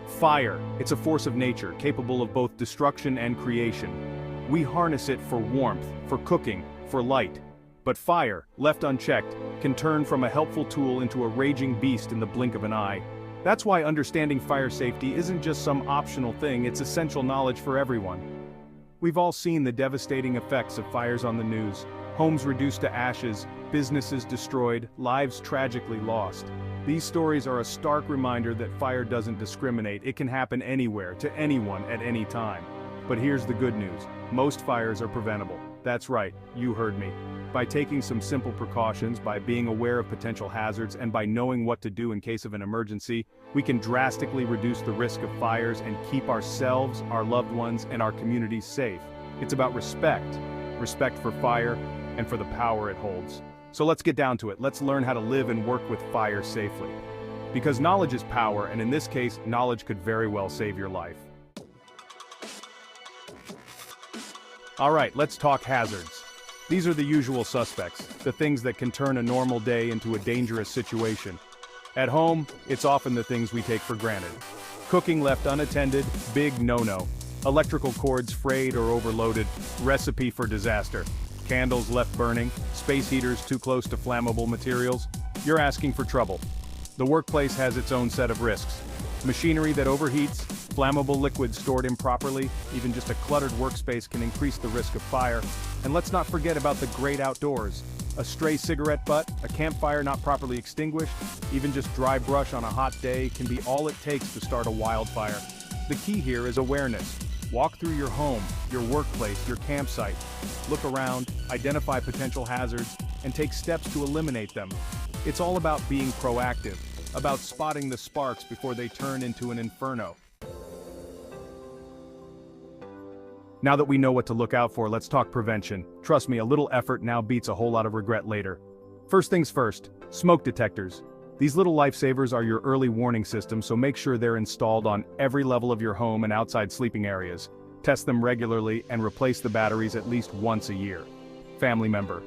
Fire, it's a force of nature, capable of both destruction and creation. We harness it for warmth, for cooking, for light. But fire, left unchecked, can turn from a helpful tool into a raging beast in the blink of an eye. That's why understanding fire safety isn't just some optional thing, it's essential knowledge for everyone. We've all seen the devastating effects of fires on the news. Homes reduced to ashes, businesses destroyed, lives tragically lost. These stories are a stark reminder that fire doesn't discriminate. It can happen anywhere, to anyone, at any time. But here's the good news. Most fires are preventable. That's right, you heard me. By taking some simple precautions, by being aware of potential hazards, and by knowing what to do in case of an emergency, we can drastically reduce the risk of fires and keep ourselves, our loved ones, and our communities safe. It's about respect. Respect for fire, and for the power it holds. So let's get down to it. Let's learn how to live and work with fire safely. Because knowledge is power, and in this case, knowledge could very well save your life. Alright, let's talk hazards. These are the usual suspects, the things that can turn a normal day into a dangerous situation. At home, it's often the things we take for granted. Cooking left unattended, big no-no. Electrical cords frayed or overloaded, recipe for disaster. Candles left burning, space heaters too close to flammable materials. You're asking for trouble. The workplace has its own set of risks. Machinery that overheats, flammable liquids stored improperly, even just a cluttered workspace can increase the risk of fire. And let's not forget about the great outdoors. A stray cigarette butt, a campfire not properly extinguished, even just dry brush on a hot day can be all it takes to start a wildfire. The key here is awareness. Walk through your home, your workplace, your campsite. Look around, identify potential hazards, and take steps to eliminate them. It's all about being proactive, about spotting the sparks before they turn into an inferno. Now that we know what to look out for, let's talk prevention. Trust me, a little effort now beats a whole lot of regret later. First things first, smoke detectors. These little lifesavers are your early warning system, so make sure they're installed on every level of your home and outside sleeping areas. Test them regularly and replace the batteries at least once a year. Family member.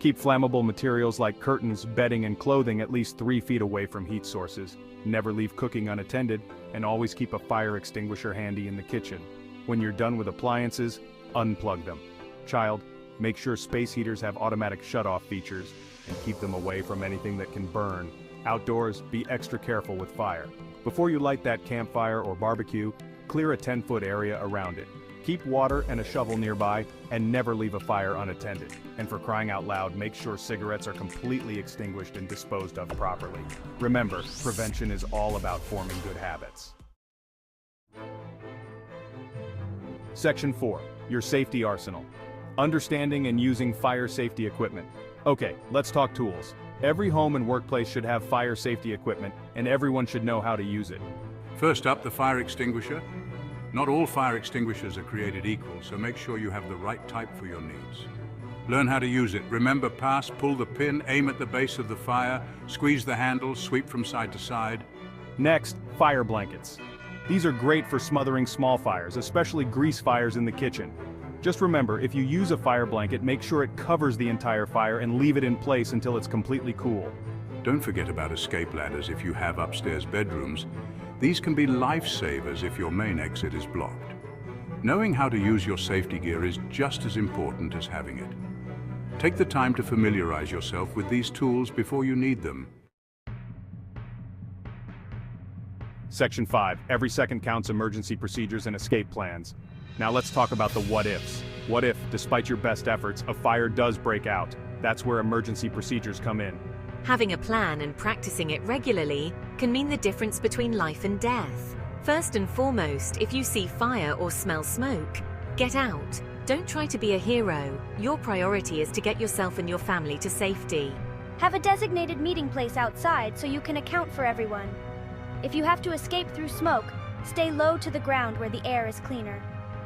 Keep flammable materials like curtains, bedding, and clothing at least 3 feet away from heat sources. Never leave cooking unattended, and always keep a fire extinguisher handy in the kitchen. When you're done with appliances, unplug them. Child, make sure space heaters have automatic shut-off features, and keep them away from anything that can burn. Outdoors, be extra careful with fire. Before you light that campfire or barbecue, clear a 10-foot area around it. Keep water and a shovel nearby, and never leave a fire unattended. And for crying out loud, make sure cigarettes are completely extinguished and disposed of properly. Remember, prevention is all about forming good habits. Section 4. Your safety arsenal. Understanding and using fire safety equipment. Okay, let's talk tools. Every home and workplace should have fire safety equipment, and everyone should know how to use it. First up, the fire extinguisher. Not all fire extinguishers are created equal, so make sure you have the right type for your needs. Learn how to use it. Remember, pass, pull the pin, aim at the base of the fire, squeeze the handle, sweep from side to side. Next, fire blankets. These are great for smothering small fires, especially grease fires in the kitchen. Just remember, if you use a fire blanket, make sure it covers the entire fire and leave it in place until it's completely cool. Don't forget about escape ladders if you have upstairs bedrooms. These can be lifesavers if your main exit is blocked. Knowing how to use your safety gear is just as important as having it. Take the time to familiarize yourself with these tools before you need them. Section 5. Every second counts. Emergency procedures and escape plans. Now let's talk about the what-ifs. What if, despite your best efforts, a fire does break out? That's where emergency procedures come in. Having a plan and practicing it regularly can mean the difference between life and death. First and foremost, if you see fire or smell smoke, get out. Don't try to be a hero. Your priority is to get yourself and your family to safety. Have a designated meeting place outside so you can account for everyone. If you have to escape through smoke, stay low to the ground where the air is cleaner.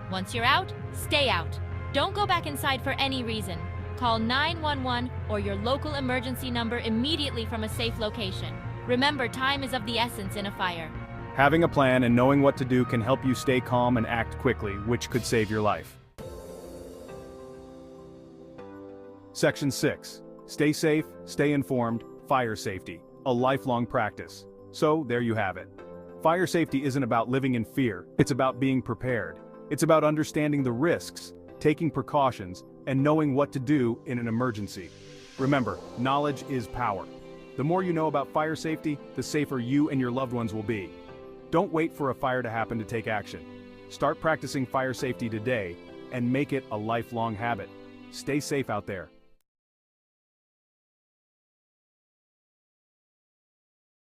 Once you're out, stay out. Don't go back inside for any reason. Call 911 or your local emergency number immediately from a safe location. Remember, time is of the essence in a fire. Having a plan and knowing what to do can help you stay calm and act quickly, which could save your life. Section 6. Stay safe, stay informed, fire safety. A lifelong practice. So, there you have it. Fire safety isn't about living in fear, it's about being prepared. It's about understanding the risks, taking precautions, and knowing what to do in an emergency. Remember, knowledge is power. The more you know about fire safety, the safer you and your loved ones will be. Don't wait for a fire to happen to take action. Start practicing fire safety today and make it a lifelong habit. Stay safe out there.